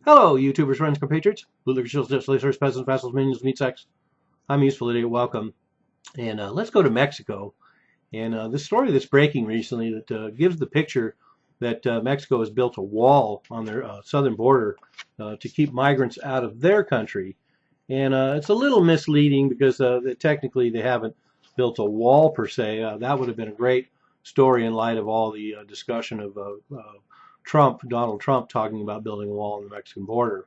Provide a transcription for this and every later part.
Hello, YouTubers, friends, compatriots, bootlickers, shills, listeners, peasants, vassals, minions, meat sacks. I'm Useful Idiot. Welcome. And let's go to Mexico. And this story that's breaking recently that gives the picture that Mexico has built a wall on their southern border to keep migrants out of their country. And it's a little misleading because technically they haven't built a wall per se. That would have been a great story in light of all the discussion of Donald Trump talking about building a wall on the Mexican border.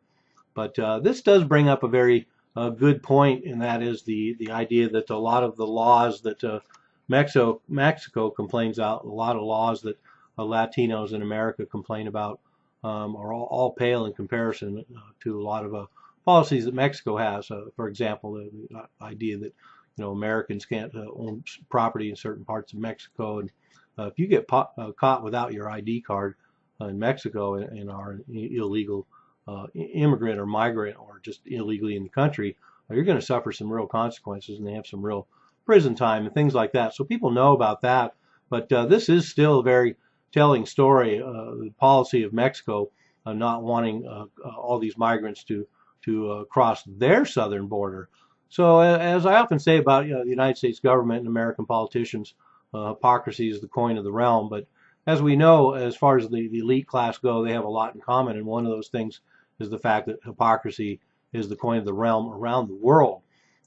But this does bring up a very good point, and that is the idea that a lot of the laws that Mexico complains out, a lot of laws that Latinos in America complain about, are all pale in comparison to a lot of policies that Mexico has. For example, the idea that Americans can't own property in certain parts of Mexico, and if you get caught without your ID card in Mexico and are an illegal immigrant or migrant or just illegally in the country, you're going to suffer some real consequences, and they have some real prison time and things like that. So people know about that, but this is still a very telling story. The policy of Mexico not wanting all these migrants to cross their southern border. So as I often say about the United States government and American politicians, hypocrisy is the coin of the realm. But as we know, as far as the elite class go, they have a lot in common, and one of those things is the fact that hypocrisy is the coin of the realm around the world.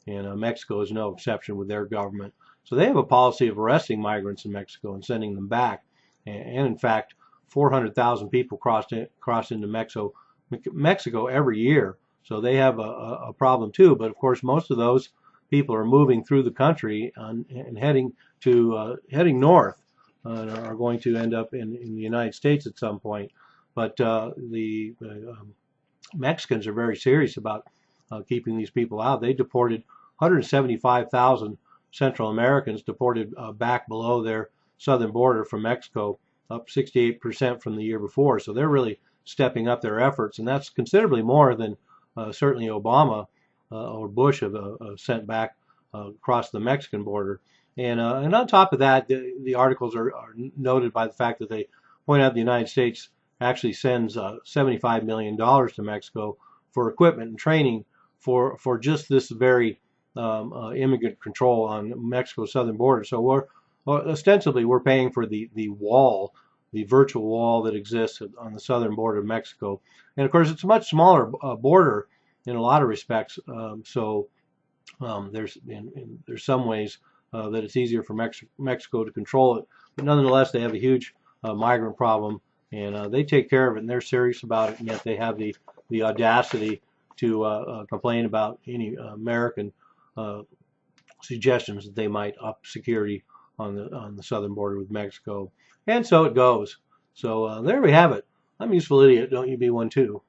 And Mexico is no exception with their government. So they have a policy of arresting migrants in Mexico and sending them back. And in fact, 400,000 people cross into Mexico every year. So they have a problem too. But of course, most of those people are moving through the country and heading north and are going to end up in the United States at some point. But the Mexicans are very serious about keeping these people out. They deported 175,000 Central Americans deported back below their southern border from Mexico, up 68% from the year before. So they're really stepping up their efforts, and that's considerably more than certainly Obama or Bush have sent back across the Mexican border. And on top of that, the articles are noted by the fact that they point out the United States actually sends $75 million to Mexico for equipment and training for just this very immigrant control on Mexico's southern border. So ostensibly we're paying for the wall, the virtual wall that exists on the southern border of Mexico. And of course, it's a much smaller border in a lot of respects. There's some ways that it's easier for Mexico to control it, but nonetheless, they have a huge migrant problem, and they take care of it, and they're serious about it, and yet they have the audacity to complain about any American suggestions that they might up security on the southern border with Mexico. And so it goes. So there we have it. I'm a Useful Idiot. Don't you be one too.